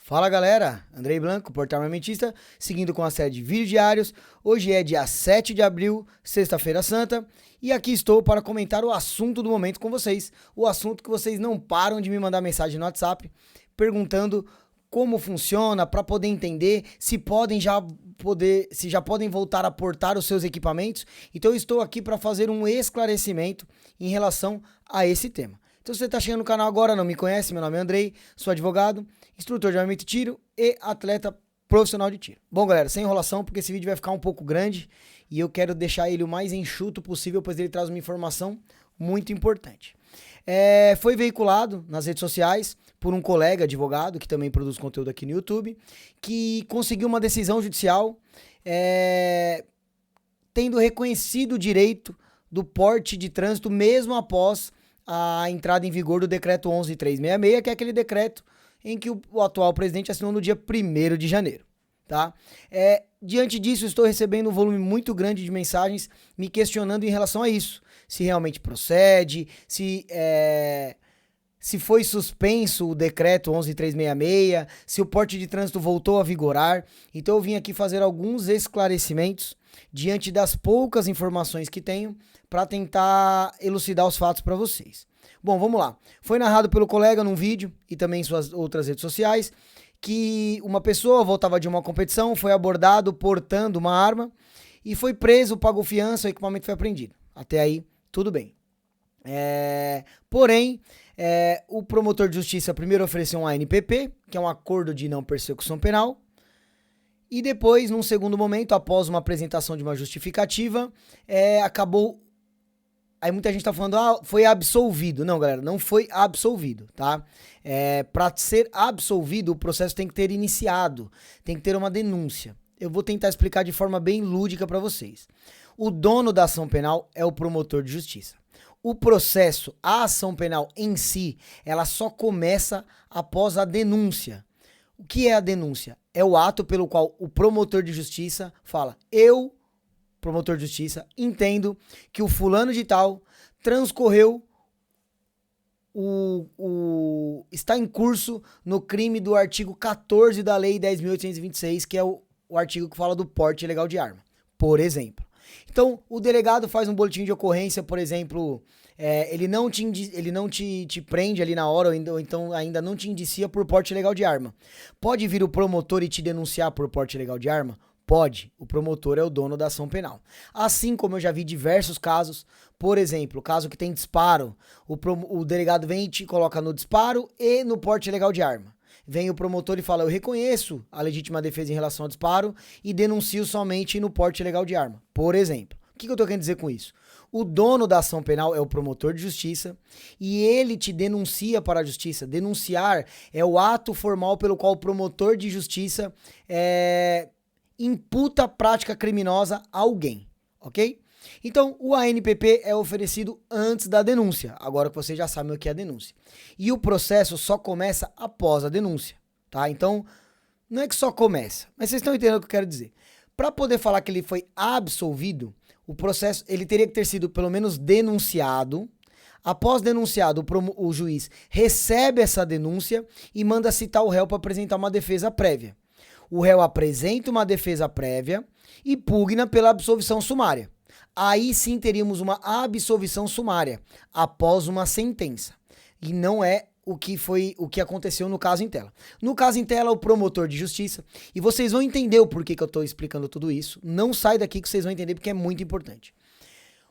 Fala galera, Andrei Blanco, Portal Armamentista, seguindo com a série de vídeos diários. Hoje é dia 7 de abril, sexta-feira santa, e aqui estou para comentar o assunto do momento com vocês. O assunto que vocês não param de me mandar mensagem no WhatsApp, perguntando como funciona, para poder entender se já podem voltar a portar os seus equipamentos. Então eu estou aqui para fazer um esclarecimento em relação a esse tema. Então se você está chegando no canal agora, não me conhece, meu nome é Andrei, sou advogado, instrutor de armamento de tiro e atleta profissional de tiro. Bom galera, sem enrolação, porque esse vídeo vai ficar um pouco grande e eu quero deixar ele o mais enxuto possível, pois ele traz uma informação muito importante. Foi veiculado nas redes sociais por um colega advogado, que também produz conteúdo aqui no YouTube, que conseguiu uma decisão judicial tendo reconhecido o direito do porte de trânsito mesmo após a entrada em vigor do decreto 11.366, que é aquele decreto em que o atual presidente assinou no dia 1º de janeiro, tá? Diante disso, estou recebendo um volume muito grande de mensagens me questionando em relação a isso, se realmente procede, se foi suspenso o decreto 11.366, se o porte de trânsito voltou a vigorar. Então eu vim aqui fazer alguns esclarecimentos diante das poucas informações que tenho para tentar elucidar os fatos para vocês. Bom, vamos lá. Foi narrado pelo colega num vídeo e também em suas outras redes sociais que uma pessoa voltava de uma competição, foi abordado portando uma arma e foi preso, pagou fiança, o equipamento foi apreendido. Até aí, tudo bem. Porém, o promotor de justiça primeiro ofereceu um ANPP, que é um acordo de não persecução penal, e depois, num segundo momento, após uma apresentação de uma justificativa, acabou. Aí muita gente tá falando, foi absolvido. Não, galera, não foi absolvido, tá? Para ser absolvido, o processo tem que ter iniciado, tem que ter uma denúncia. Eu vou tentar explicar de forma bem lúdica para vocês. O dono da ação penal é o promotor de justiça. O processo, a ação penal em si, ela só começa após a denúncia. O que é a denúncia? É o ato pelo qual o promotor de justiça fala: eu, promotor de justiça, entendo que o fulano de tal transcorreu, está em curso no crime do artigo 14 da Lei 10.826, que é o artigo que fala do porte ilegal de arma, por exemplo. Então, o delegado faz um boletim de ocorrência, por exemplo, ele não te prende ali na hora, ou então ainda não te indicia por porte ilegal de arma. Pode vir o promotor e te denunciar por porte ilegal de arma? Pode. O promotor é o dono da ação penal. Assim como eu já vi diversos casos, por exemplo, caso que tem disparo, o delegado vem e te coloca no disparo e no porte ilegal de arma. Vem o promotor e fala: eu reconheço a legítima defesa em relação ao disparo e denuncio somente no porte ilegal de arma, por exemplo. O que eu tô querendo dizer com isso? O dono da ação penal é o promotor de justiça e ele te denuncia para a justiça. Denunciar é o ato formal pelo qual o promotor de justiça imputa prática criminosa a alguém, ok? Então, o ANPP é oferecido antes da denúncia, agora que você já sabe o que é a denúncia. E o processo só começa após a denúncia, tá? Então, não é que só começa, mas vocês estão entendendo o que eu quero dizer. Para poder falar que ele foi absolvido, o processo ele teria que ter sido pelo menos denunciado. Após denunciado, o juiz recebe essa denúncia e manda citar o réu para apresentar uma defesa prévia. O réu apresenta uma defesa prévia e pugna pela absolvição sumária. Aí sim teríamos uma absolvição sumária após uma sentença. E não é o que aconteceu no caso em tela. No caso em tela, o promotor de justiça, e vocês vão entender o porquê que eu estou explicando tudo isso. Não sai daqui que vocês vão entender, porque é muito importante.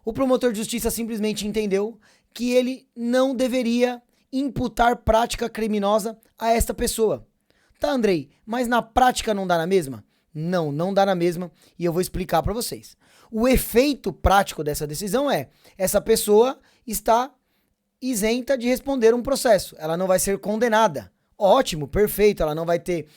O promotor de justiça simplesmente entendeu que ele não deveria imputar prática criminosa a esta pessoa. Tá, Andrei, mas na prática não dá na mesma? Não, não dá na mesma, e eu vou explicar para vocês. O efeito prático dessa decisão essa pessoa está isenta de responder um processo, ela não vai ser condenada. Ótimo, perfeito, ela não vai ter,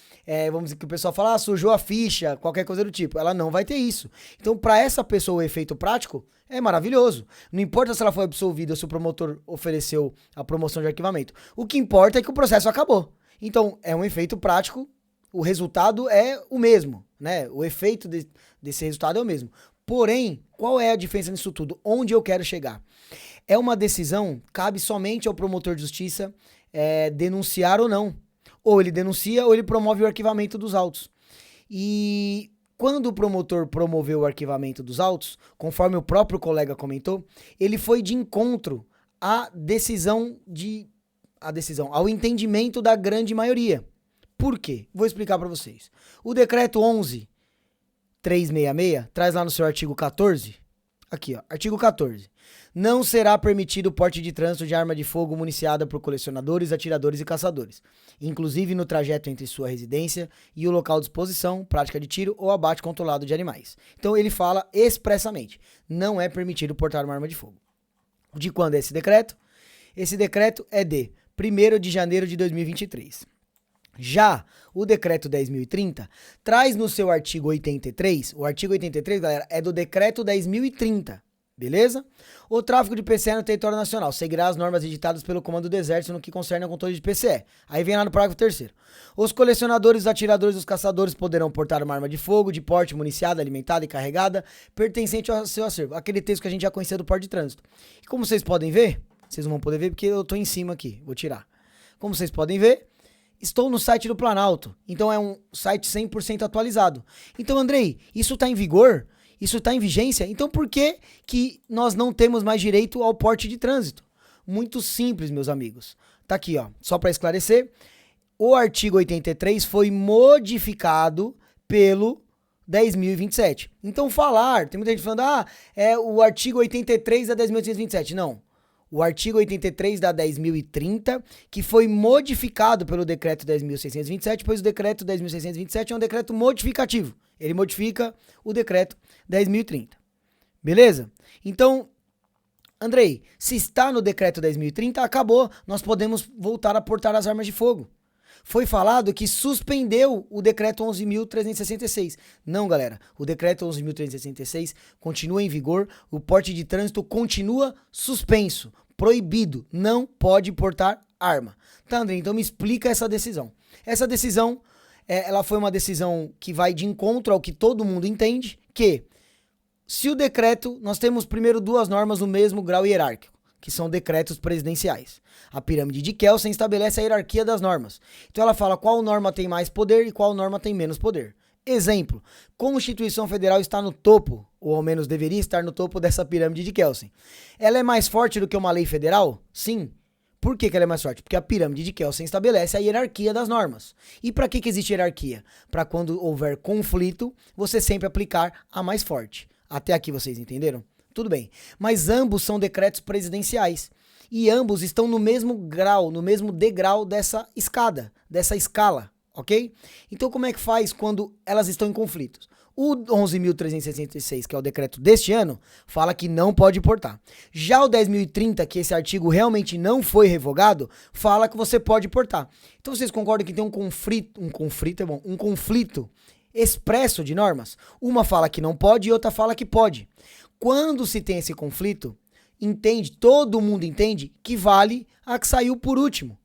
vamos dizer que o pessoal fala, sujou a ficha, qualquer coisa do tipo, ela não vai ter isso. Então, para essa pessoa, o efeito prático é maravilhoso. Não importa se ela foi absolvida ou se o promotor ofereceu a promoção de arquivamento. O que importa é que o processo acabou. Então, é um efeito prático, o resultado é o mesmo, né? O efeito desse resultado é o mesmo. Porém, qual é a diferença nisso tudo? Onde eu quero chegar? É uma decisão, cabe somente ao promotor de justiça denunciar ou não. Ou ele denuncia ou ele promove o arquivamento dos autos. E quando o promotor promoveu o arquivamento dos autos, conforme o próprio colega comentou, ele foi de encontro ao entendimento da grande maioria. Por quê? Vou explicar para vocês. O decreto 11.366 traz lá no seu artigo 14, aqui ó, artigo 14. Não será permitido o porte de trânsito de arma de fogo municiada por colecionadores, atiradores e caçadores, inclusive no trajeto entre sua residência e o local de exposição, prática de tiro ou abate controlado de animais. Então ele fala expressamente, não é permitido portar uma arma de fogo. De quando é esse decreto? Esse decreto é de 1º de janeiro de 2023. Já o decreto 10.030 traz no seu artigo 83, o artigo 83, galera, é do decreto 10.030, beleza? O tráfico de PCE no território nacional seguirá as normas editadas pelo Comando do Exército no que concerne ao controle de PCE. Aí vem lá no parágrafo 3º. Os colecionadores, os atiradores e os caçadores poderão portar uma arma de fogo, de porte, municiada, alimentada e carregada, pertencente ao seu acervo. Aquele texto que a gente já conhecia do porte de trânsito. E como vocês podem ver, vocês não vão poder ver porque eu tô em cima aqui, vou tirar. Como vocês podem ver, estou no site do Planalto, então é um site 100% atualizado. Então, Andrei, isso está em vigor? Isso está em vigência? Então por que nós não temos mais direito ao porte de trânsito? Muito simples, meus amigos. Tá aqui, ó, só para esclarecer, o artigo 83 foi modificado pelo 10.027. Então tem muita gente falando, é o artigo 83 da 10.827. Não. O artigo 83 da 10.030, que foi modificado pelo decreto 10.627, pois o decreto 10.627 é um decreto modificativo. Ele modifica o decreto 10.030. Beleza? Então, Andrei, se está no decreto 10.030, acabou. Nós podemos voltar a portar as armas de fogo. Foi falado que suspendeu o decreto 11.366. Não, galera. O decreto 11.366 continua em vigor. O porte de trânsito continua suspenso. Proibido. Não pode portar arma. Tá, André? Então me explica essa decisão. Essa decisão, ela foi uma decisão que vai de encontro ao que todo mundo entende, que se o decreto, nós temos primeiro duas normas no mesmo grau hierárquico, que são decretos presidenciais. A pirâmide de Kelsen estabelece a hierarquia das normas. Então ela fala qual norma tem mais poder e qual norma tem menos poder. Exemplo, Constituição Federal está no topo, ou ao menos deveria estar no topo dessa pirâmide de Kelsen. Ela é mais forte do que uma lei federal? Sim. Por que ela é mais forte? Porque a pirâmide de Kelsen estabelece a hierarquia das normas. E para que existe hierarquia? Para quando houver conflito, você sempre aplicar a mais forte. Até aqui vocês entenderam? Tudo bem, mas ambos são decretos presidenciais e ambos estão no mesmo grau, no mesmo degrau dessa escala, ok? Então como é que faz quando elas estão em conflitos? O 11.366, que é o decreto deste ano, fala que não pode portar. Já o 10.030, que esse artigo realmente não foi revogado, fala que você pode portar. Então vocês concordam que tem um conflito expresso de normas? Uma fala que não pode e outra fala que pode. Quando se tem esse conflito, todo mundo entende que vale a que saiu por último.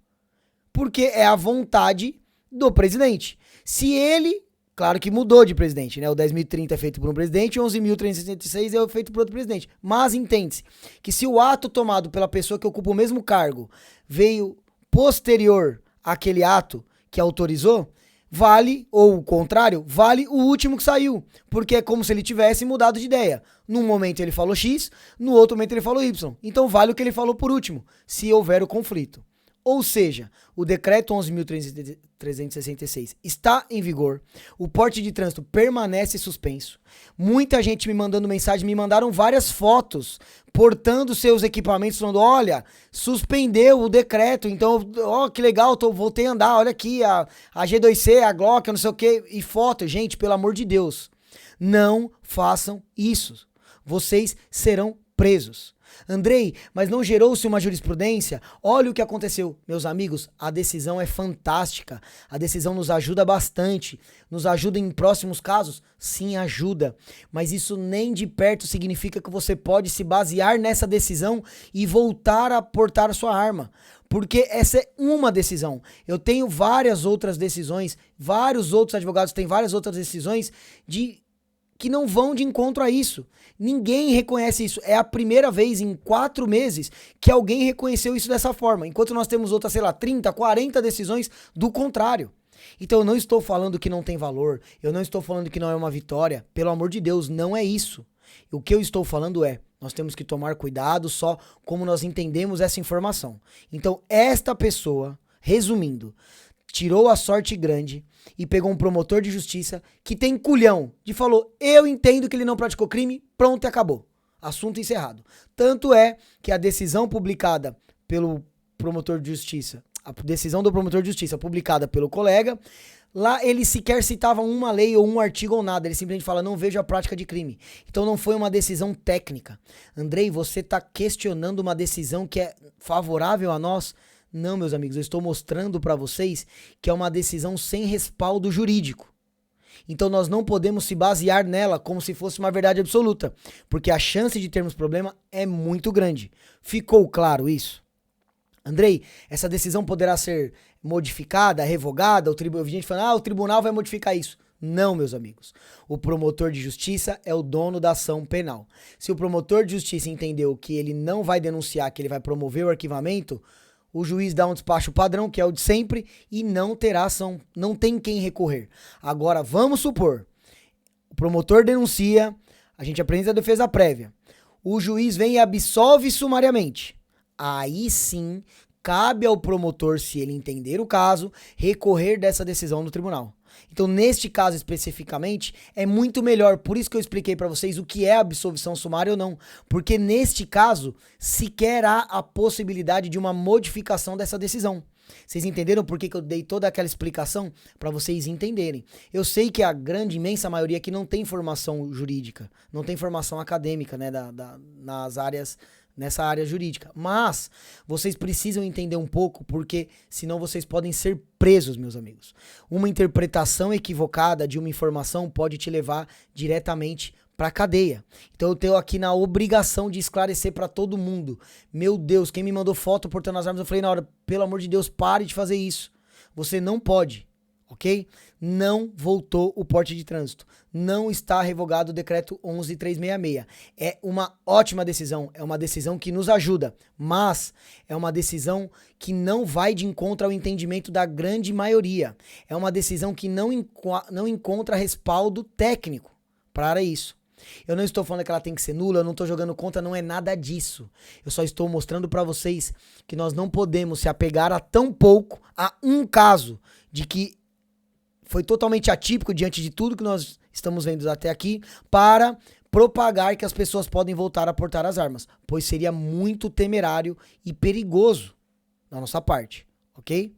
Porque é a vontade do presidente. Se ele, claro que mudou de presidente, né? O 10.030 é feito por um presidente e o 11.366 é feito por outro presidente. Mas entende-se que se o ato tomado pela pessoa que ocupa o mesmo cargo veio posterior àquele ato que autorizou, vale, ou o contrário, vale o último que saiu, porque é como se ele tivesse mudado de ideia. Num momento ele falou X, no outro momento ele falou Y. Então vale o que ele falou por último, se houver o conflito. Ou seja, o decreto 11.366 está em vigor, o porte de trânsito permanece suspenso. Muita gente me mandando mensagem, me mandaram várias fotos portando seus equipamentos, falando, olha, suspendeu o decreto, então, ó, que legal, voltei a andar, olha aqui, a G2C, a Glock, não sei o que, e foto. Gente, pelo amor de Deus, não façam isso, vocês serão presos. Andrei, mas não gerou-se uma jurisprudência? Olha o que aconteceu. Meus amigos, a decisão é fantástica. A decisão nos ajuda bastante. Nos ajuda em próximos casos? Sim, ajuda. Mas isso nem de perto significa que você pode se basear nessa decisão e voltar a portar a sua arma. Porque essa é uma decisão. Eu tenho várias outras decisões, vários outros advogados têm várias outras decisões que não vão de encontro a isso. Ninguém reconhece isso. É a primeira vez em 4 meses que alguém reconheceu isso dessa forma. Enquanto nós temos outras, sei lá, 30, 40 decisões do contrário. Então eu não estou falando que não tem valor. Eu não estou falando que não é uma vitória. Pelo amor de Deus, não é isso. O que eu estou falando é, nós temos que tomar cuidado só como nós entendemos essa informação. Então esta pessoa, resumindo, tirou a sorte grande e pegou um promotor de justiça que tem culhão de falou, eu entendo que ele não praticou crime, pronto e acabou. Assunto encerrado. Tanto é que a decisão publicada pelo promotor de justiça, a decisão do promotor de justiça publicada pelo colega, lá ele sequer citava uma lei ou um artigo ou nada, ele simplesmente fala, não vejo a prática de crime. Então não foi uma decisão técnica. Andrei, você está questionando uma decisão que é favorável a nós? Não, meus amigos, eu estou mostrando para vocês que é uma decisão sem respaldo jurídico. Então nós não podemos se basear nela como se fosse uma verdade absoluta, porque a chance de termos problema é muito grande. Ficou claro isso? Andrei, essa decisão poderá ser modificada, revogada? Eu vi gente falando, o tribunal vai modificar isso. Não, meus amigos. O promotor de justiça é o dono da ação penal. Se o promotor de justiça entendeu que ele não vai denunciar, que ele vai promover o arquivamento, o juiz dá um despacho padrão, que é o de sempre, e não terá ação, não tem quem recorrer. Agora, vamos supor, o promotor denuncia, a gente apresenta a defesa prévia, o juiz vem e absolve sumariamente. Aí sim, cabe ao promotor, se ele entender o caso, recorrer dessa decisão no tribunal. Então, neste caso especificamente, é muito melhor. Por isso que eu expliquei para vocês o que é absolvição sumária ou não. Porque neste caso, sequer há a possibilidade de uma modificação dessa decisão. Vocês entenderam por que eu dei toda aquela explicação? Para vocês entenderem. Eu sei que a grande, imensa maioria aqui não tem formação jurídica, não tem formação acadêmica, né, nas áreas... nessa área jurídica, mas vocês precisam entender um pouco, porque senão vocês podem ser presos, meus amigos. Uma interpretação equivocada de uma informação pode te levar diretamente para cadeia. Então eu tenho aqui na obrigação de esclarecer para todo mundo. Meu Deus, quem me mandou foto portando as armas, eu falei na hora, pelo amor de Deus, pare de fazer isso. Você não pode. Ok? Não voltou o porte de trânsito. Não está revogado o decreto 11.366. É uma ótima decisão. É uma decisão que nos ajuda. Mas é uma decisão que não vai de encontro ao entendimento da grande maioria. É uma decisão que não encontra respaldo técnico para isso. Eu não estou falando que ela tem que ser nula, eu não estou jogando contra, não é nada disso. Eu só estou mostrando para vocês que nós não podemos se apegar a tão pouco, a um caso de que foi totalmente atípico diante de tudo que nós estamos vendo até aqui, para propagar que as pessoas podem voltar a portar as armas, pois seria muito temerário e perigoso da nossa parte, ok?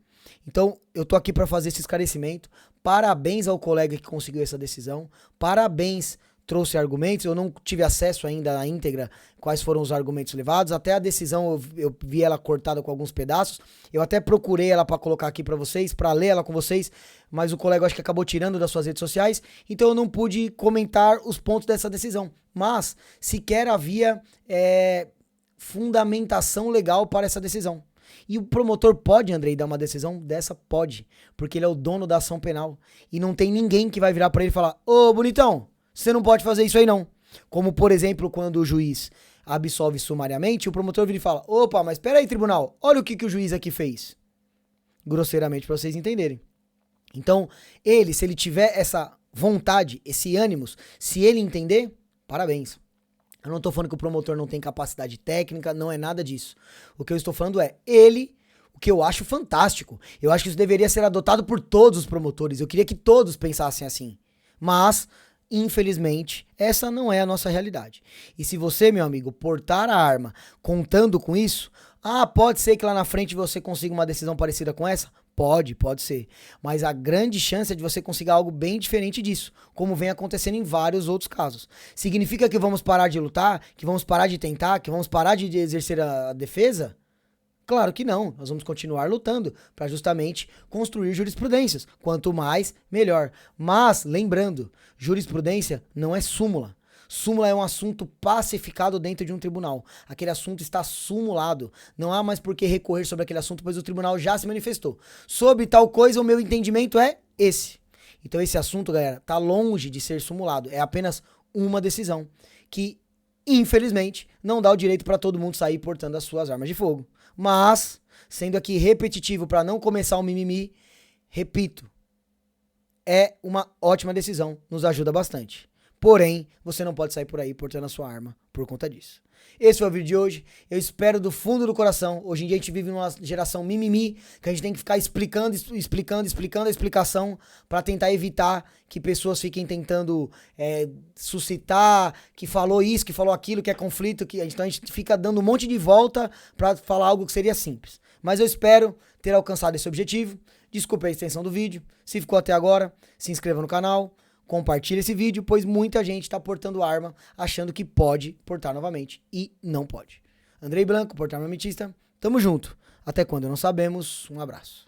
Então, eu tô aqui para fazer esse esclarecimento. Parabéns ao colega que conseguiu essa decisão, parabéns, trouxe argumentos, eu não tive acesso ainda na íntegra quais foram os argumentos levados, até a decisão eu vi ela cortada com alguns pedaços, eu até procurei ela para colocar aqui para vocês, para ler ela com vocês, mas o colega acho que acabou tirando das suas redes sociais, então eu não pude comentar os pontos dessa decisão, mas sequer havia fundamentação legal para essa decisão. E o promotor pode, Andrei, dar uma decisão dessa? Pode, porque ele é o dono da ação penal e não tem ninguém que vai virar para ele e falar, ô bonitão, você não pode fazer isso aí não. Como, por exemplo, quando o juiz absolve sumariamente, o promotor vira e fala, opa, mas peraí, tribunal, olha o que o juiz aqui fez. Grosseiramente, para vocês entenderem. Então, se ele tiver essa vontade, esse ânimos, se ele entender, parabéns. Eu não tô falando que o promotor não tem capacidade técnica, não é nada disso. O que eu estou falando é, o que eu acho fantástico. Eu acho que isso deveria ser adotado por todos os promotores. Eu queria que todos pensassem assim. Mas... infelizmente, essa não é a nossa realidade. E se você, meu amigo, portar a arma contando com isso, pode ser que lá na frente você consiga uma decisão parecida com essa? Pode ser. Mas a grande chance é de você conseguir algo bem diferente disso, como vem acontecendo em vários outros casos. Significa que vamos parar de lutar? Que vamos parar de tentar? Que vamos parar de exercer a defesa? Claro que não, nós vamos continuar lutando para justamente construir jurisprudências. Quanto mais, melhor. Mas, lembrando, jurisprudência não é súmula. Súmula é um assunto pacificado dentro de um tribunal. Aquele assunto está sumulado. Não há mais por que recorrer sobre aquele assunto, pois o tribunal já se manifestou. Sobre tal coisa, o meu entendimento é esse. Então esse assunto, galera, tá longe de ser simulado. É apenas uma decisão que, infelizmente, não dá o direito para todo mundo sair portando as suas armas de fogo. Mas, sendo aqui repetitivo para não começar um mimimi, repito, é uma ótima decisão, nos ajuda bastante. Porém, você não pode sair por aí portando a sua arma por conta disso. Esse foi o vídeo de hoje. Eu espero do fundo do coração. Hoje em dia a gente vive numa geração mimimi, que a gente tem que ficar explicando a explicação para tentar evitar que pessoas fiquem tentando suscitar, que falou isso, que falou aquilo, que é conflito. Então a gente fica dando um monte de volta para falar algo que seria simples. Mas eu espero ter alcançado esse objetivo. Desculpe a extensão do vídeo. Se ficou até agora, se inscreva no canal. Compartilhe esse vídeo, pois muita gente está portando arma achando que pode portar novamente e não pode. Andrei Blanco, portar armamentista. Tamo junto. Até quando não sabemos. Um abraço.